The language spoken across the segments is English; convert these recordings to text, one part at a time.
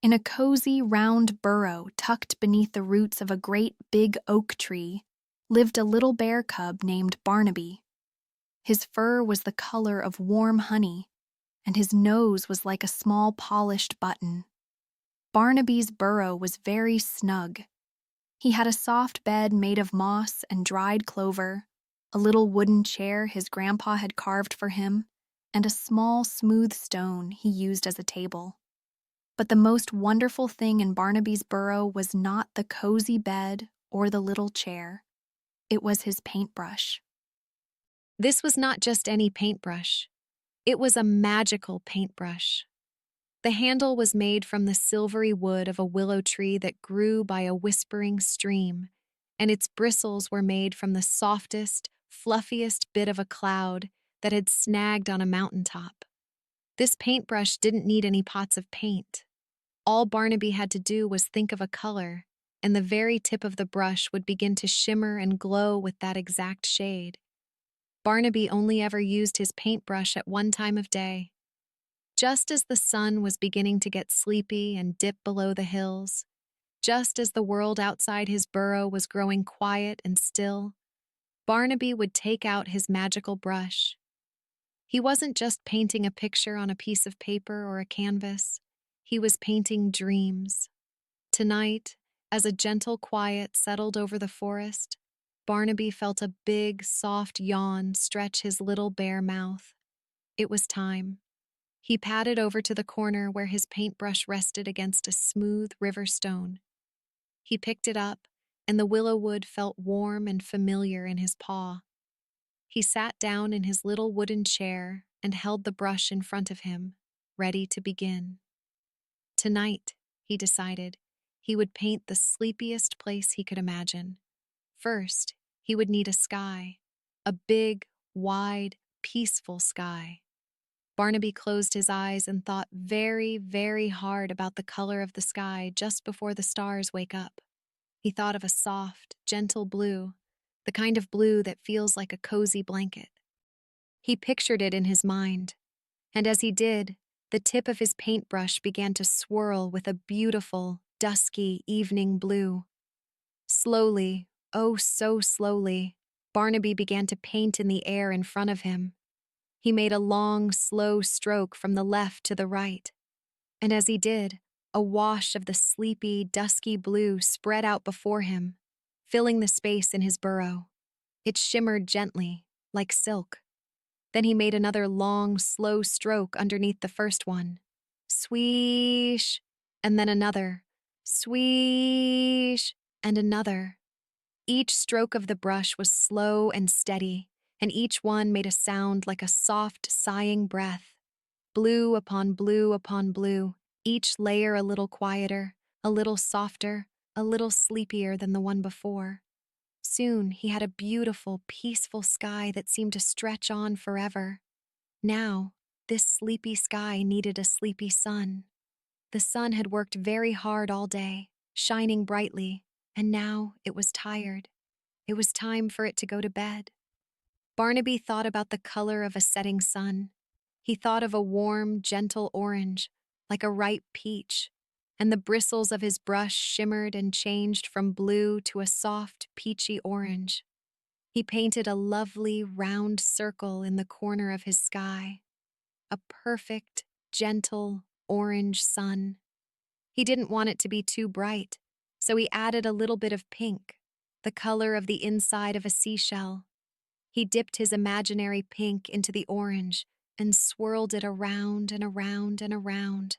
In a cozy, round burrow tucked beneath the roots of a great big oak tree lived a little bear cub named Barnaby. His fur was the color of warm honey, and his nose was like a small polished button. Barnaby's burrow was very snug. He had a soft bed made of moss and dried clover, a little wooden chair his grandpa had carved for him, and a small, smooth stone he used as a table. But the most wonderful thing in Barnaby's burrow was not the cozy bed or the little chair. It was his paintbrush. This was not just any paintbrush. It was a magical paintbrush. The handle was made from the silvery wood of a willow tree that grew by a whispering stream, and its bristles were made from the softest, fluffiest bit of a cloud that had snagged on a mountaintop. This paintbrush didn't need any pots of paint. All Barnaby had to do was think of a color, and the very tip of the brush would begin to shimmer and glow with that exact shade. Barnaby only ever used his paintbrush at one time of day. Just as the sun was beginning to get sleepy and dip below the hills, just as the world outside his burrow was growing quiet and still, Barnaby would take out his magical brush. He wasn't just painting a picture on a piece of paper or a canvas. He was painting dreams. Tonight, as a gentle quiet settled over the forest, Barnaby felt a big, soft yawn stretch his little bare mouth. It was time. He padded over to the corner where his paintbrush rested against a smooth river stone. He picked it up, and the willow wood felt warm and familiar in his paw. He sat down in his little wooden chair and held the brush in front of him, ready to begin. Tonight, he decided, he would paint the sleepiest place he could imagine. First, he would need a sky, a big, wide, peaceful sky. Barnaby closed his eyes and thought very, very hard about the color of the sky just before the stars wake up. He thought of a soft, gentle blue, the kind of blue that feels like a cozy blanket. He pictured it in his mind, and as he did, the tip of his paintbrush began to swirl with a beautiful, dusky evening blue. Slowly, oh so slowly, Barnaby began to paint in the air in front of him. He made a long, slow stroke from the left to the right, and as he did, a wash of the sleepy, dusky blue spread out before him, filling the space in his burrow. It shimmered gently, like silk. Then he made another long, slow stroke underneath the first one. Swish, and then another. Swish, and another. Each stroke of the brush was slow and steady, and each one made a sound like a soft, sighing breath. Blue upon blue upon blue, each layer a little quieter, a little softer, a little sleepier than the one before. Soon he had a beautiful, peaceful sky that seemed to stretch on forever. Now, this sleepy sky needed a sleepy sun. The sun had worked very hard all day, shining brightly, and now it was tired. It was time for it to go to bed. Barnaby thought about the color of a setting sun. He thought of a warm, gentle orange, like a ripe peach, and the bristles of his brush shimmered and changed from blue to a soft, peachy orange. He painted a lovely, round circle in the corner of his sky. A perfect, gentle, orange sun. He didn't want it to be too bright, so he added a little bit of pink, the color of the inside of a seashell. He dipped his imaginary pink into the orange and swirled it around and around and around.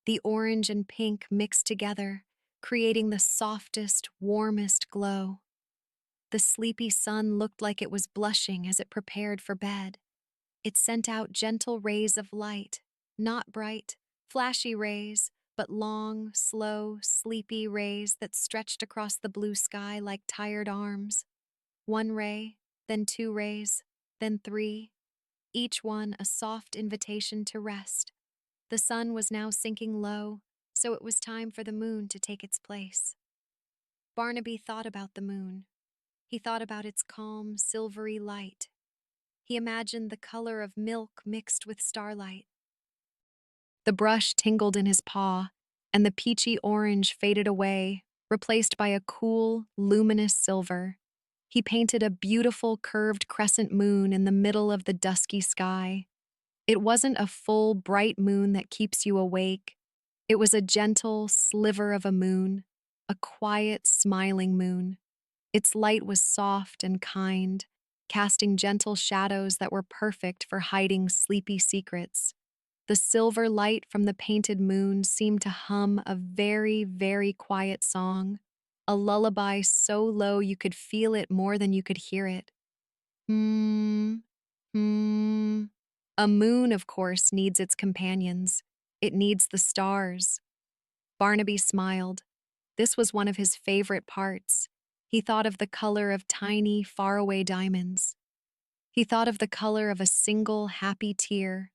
The orange and pink mixed together, creating the softest, warmest glow. The sleepy sun looked like it was blushing as it prepared for bed. It sent out gentle rays of light, not bright, flashy rays, but long, slow, sleepy rays that stretched across the blue sky like tired arms. One ray, then two rays, then three, each one a soft invitation to rest. The sun was now sinking low, so it was time for the moon to take its place. Barnaby thought about the moon. He thought about its calm, silvery light. He imagined the color of milk mixed with starlight. The brush tingled in his paw, and the peachy orange faded away, replaced by a cool, luminous silver. He painted a beautiful curved crescent moon in the middle of the dusky sky. It wasn't a full, bright moon that keeps you awake. It was a gentle sliver of a moon, a quiet, smiling moon. Its light was soft and kind, casting gentle shadows that were perfect for hiding sleepy secrets. The silver light from the painted moon seemed to hum a very, very quiet song, a lullaby so low you could feel it more than you could hear it. Hmm, hmm. A moon, of course, needs its companions. It needs the stars. Barnaby smiled. This was one of his favorite parts. He thought of the color of tiny, faraway diamonds. He thought of the color of a single happy tear.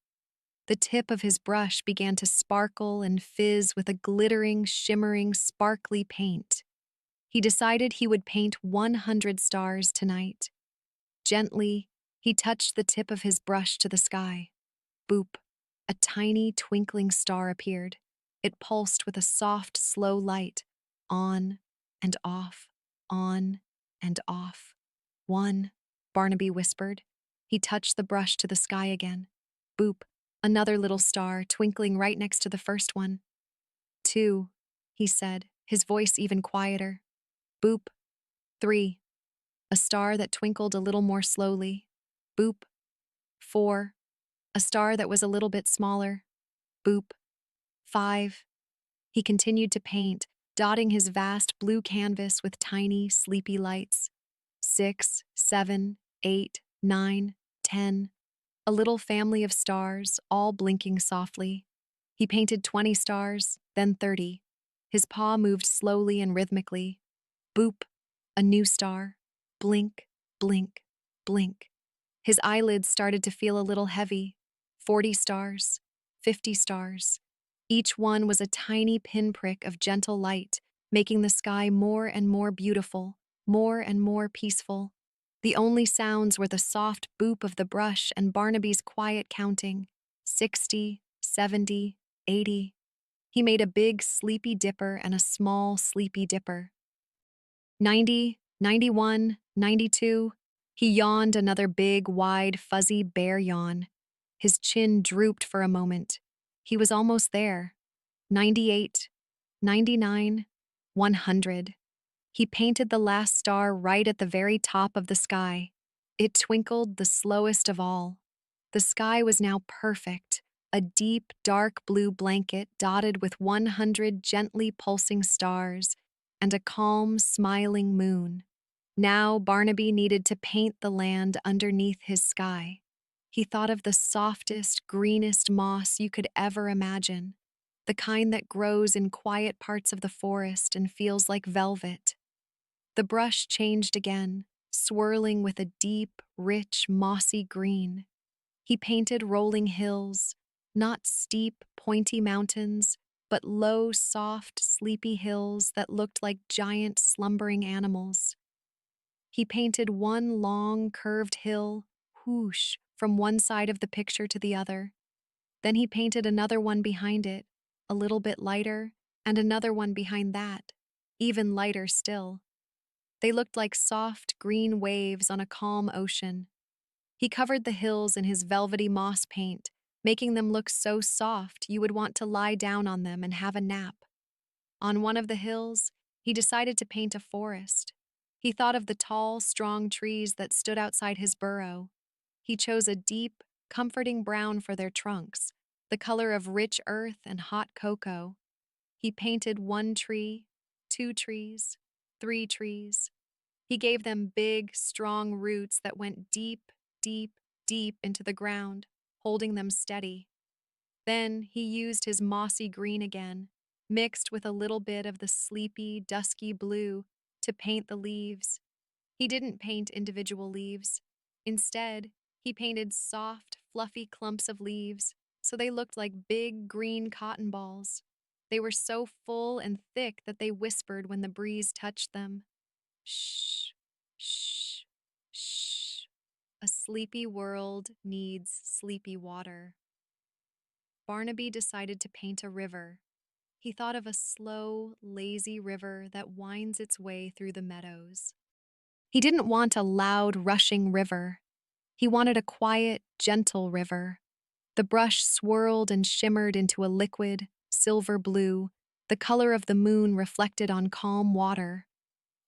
The tip of his brush began to sparkle and fizz with a glittering, shimmering, sparkly paint. He decided he would paint 100 stars tonight. Gently, he touched the tip of his brush to the sky. Boop! A tiny, twinkling star appeared. It pulsed with a soft, slow light. On and off, on and off. One, Barnaby whispered. He touched the brush to the sky again. Boop! Another little star, twinkling right next to the first one. Two, he said, his voice even quieter. Boop! Three, a star that twinkled a little more slowly. Boop! Four, a star that was a little bit smaller. Boop! Five. He continued to paint, dotting his vast blue canvas with tiny, sleepy lights. 6, 7, 8, 9, 10. A little family of stars, all blinking softly. He painted 20 stars, then 30. His paw moved slowly and rhythmically. Boop! A new star. Blink, blink, blink. His eyelids started to feel a little heavy. 40 stars, 50 stars. Each one was a tiny pinprick of gentle light, making the sky more and more beautiful, more and more peaceful. The only sounds were the soft boop of the brush and Barnaby's quiet counting. 60, 70, 80. He made a big sleepy dipper and a small sleepy dipper. 90, 91, 92. He yawned another big, wide, fuzzy bear yawn. His chin drooped for a moment. He was almost there. 98, 99, 100. He painted the last star right at the very top of the sky. It twinkled the slowest of all. The sky was now perfect, a deep, dark blue blanket dotted with 100 gently pulsing stars and a calm, smiling moon. Now Barnaby needed to paint the land underneath his sky. He thought of the softest, greenest moss you could ever imagine, the kind that grows in quiet parts of the forest and feels like velvet. The brush changed again, swirling with a deep, rich, mossy green. He painted rolling hills, not steep, pointy mountains, but low, soft, sleepy hills that looked like giant, slumbering animals. He painted one long, curved hill, whoosh, from one side of the picture to the other. Then he painted another one behind it, a little bit lighter, and another one behind that, even lighter still. They looked like soft, green waves on a calm ocean. He covered the hills in his velvety moss paint, making them look so soft you would want to lie down on them and have a nap. On one of the hills, he decided to paint a forest. He thought of the tall, strong trees that stood outside his burrow. He chose a deep, comforting brown for their trunks, the color of rich earth and hot cocoa. He painted one tree, two trees, three trees. He gave them big, strong roots that went deep, deep, deep into the ground, holding them steady. Then he used his mossy green again, mixed with a little bit of the sleepy, dusky blue, to paint the leaves. He didn't paint individual leaves. Instead, he painted soft, fluffy clumps of leaves, so they looked like big green cotton balls. They were so full and thick that they whispered when the breeze touched them. Shh, shh, shh. A sleepy world needs sleepy water. Barnaby decided to paint a river. He thought of a slow, lazy river that winds its way through the meadows. He didn't want a loud, rushing river. He wanted a quiet, gentle river. The brush swirled and shimmered into a liquid, silver blue, the color of the moon reflected on calm water.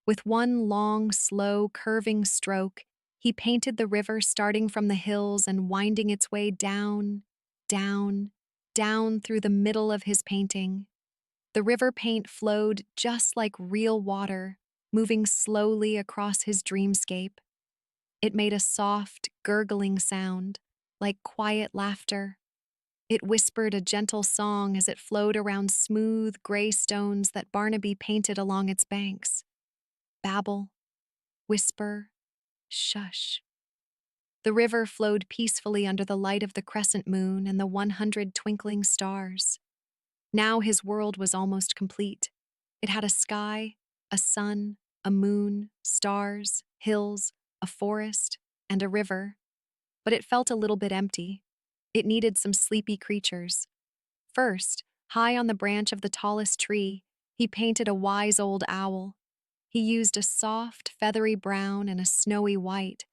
With one long, slow, curving stroke, he painted the river starting from the hills and winding its way down, down, down through the middle of his painting. The river paint flowed just like real water, moving slowly across his dreamscape. It made a soft, gurgling sound, like quiet laughter. It whispered a gentle song as it flowed around smooth, gray stones that Barnaby painted along its banks. Babble, whisper, shush. The river flowed peacefully under the light of the crescent moon and the 100 twinkling stars. Now his world was almost complete. It had a sky, a sun, a moon, stars, hills, a forest, and a river. But it felt a little bit empty. It needed some sleepy creatures. First, high on the branch of the tallest tree, he painted a wise old owl. He used a soft, feathery brown and a snowy white.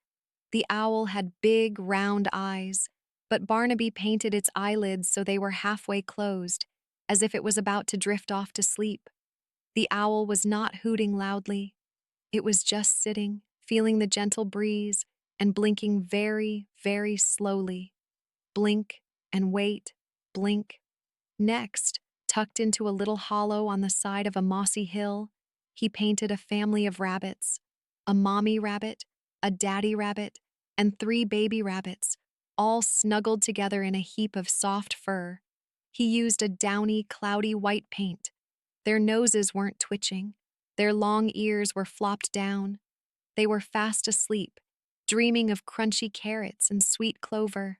The owl had big, round eyes, but Barnaby painted its eyelids so they were halfway closed, as if it was about to drift off to sleep. The owl was not hooting loudly. It was just sitting, feeling the gentle breeze, and blinking very, very slowly. Blink and wait, blink. Next, tucked into a little hollow on the side of a mossy hill, he painted a family of rabbits, a mommy rabbit, a daddy rabbit, and 3 baby rabbits, all snuggled together in a heap of soft fur. He used a downy, cloudy white paint. Their noses weren't twitching. Their long ears were flopped down. They were fast asleep, dreaming of crunchy carrots and sweet clover.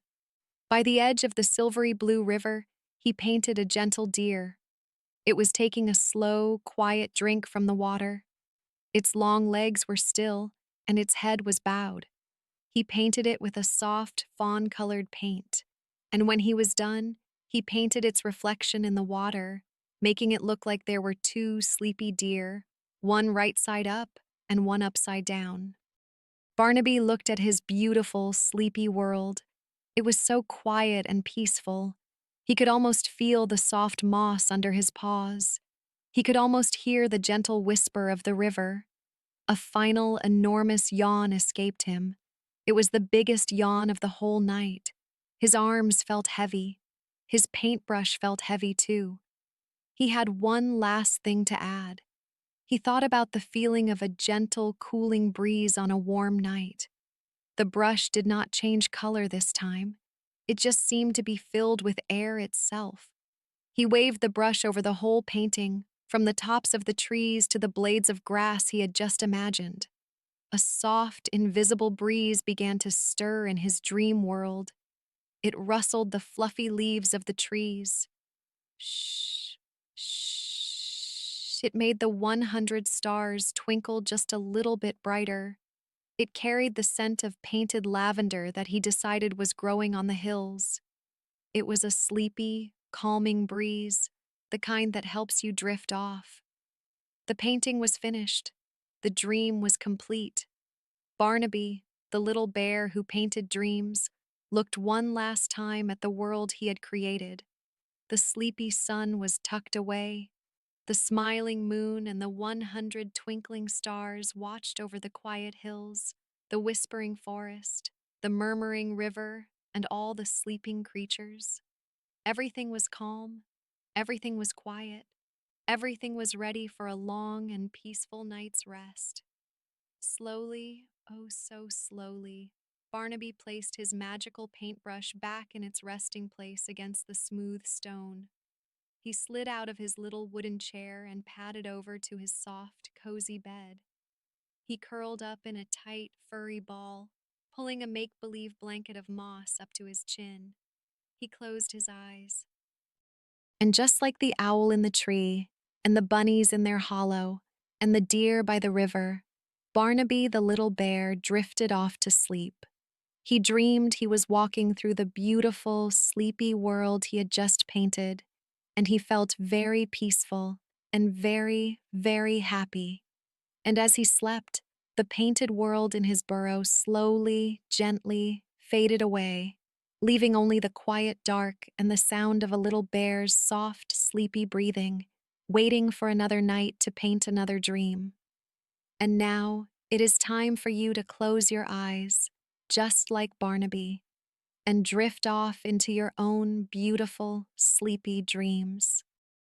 By the edge of the silvery blue river, he painted a gentle deer. It was taking a slow, quiet drink from the water. Its long legs were still, and its head was bowed. He painted it with a soft, fawn-colored paint. And when he was done, he painted its reflection in the water, making it look like there were 2 sleepy deer, one right side up and one upside down. Barnaby looked at his beautiful, sleepy world. It was so quiet and peaceful. He could almost feel the soft moss under his paws. He could almost hear the gentle whisper of the river. A final, enormous yawn escaped him. It was the biggest yawn of the whole night. His arms felt heavy. His paintbrush felt heavy too. He had one last thing to add. He thought about the feeling of a gentle, cooling breeze on a warm night. The brush did not change color this time. It just seemed to be filled with air itself. He waved the brush over the whole painting, from the tops of the trees to the blades of grass he had just imagined. A soft, invisible breeze began to stir in his dream world. It rustled the fluffy leaves of the trees. Shh, shh. It made the 100 stars twinkle just a little bit brighter. It carried the scent of painted lavender that he decided was growing on the hills. It was a sleepy, calming breeze, the kind that helps you drift off. The painting was finished. The dream was complete. Barnaby, the little bear who painted dreams, looked one last time at the world he had created. The sleepy sun was tucked away. The smiling moon and the 100 twinkling stars watched over the quiet hills, the whispering forest, the murmuring river, and all the sleeping creatures. Everything was calm. Everything was quiet. Everything was ready for a long and peaceful night's rest. Slowly, oh so slowly, Barnaby placed his magical paintbrush back in its resting place against the smooth stone. He slid out of his little wooden chair and padded over to his soft, cozy bed. He curled up in a tight, furry ball, pulling a make-believe blanket of moss up to his chin. He closed his eyes. And just like the owl in the tree, and the bunnies in their hollow, and the deer by the river, Barnaby the little bear drifted off to sleep. He dreamed he was walking through the beautiful, sleepy world he had just painted. and he felt very peaceful and very, very happy. And as he slept, the painted world in his burrow slowly, gently faded away, leaving only the quiet dark and the sound of a little bear's soft, sleepy breathing, waiting for another night to paint another dream. And now it is time for you to close your eyes, just like Barnaby, and drift off into your own beautiful, sleepy dreams.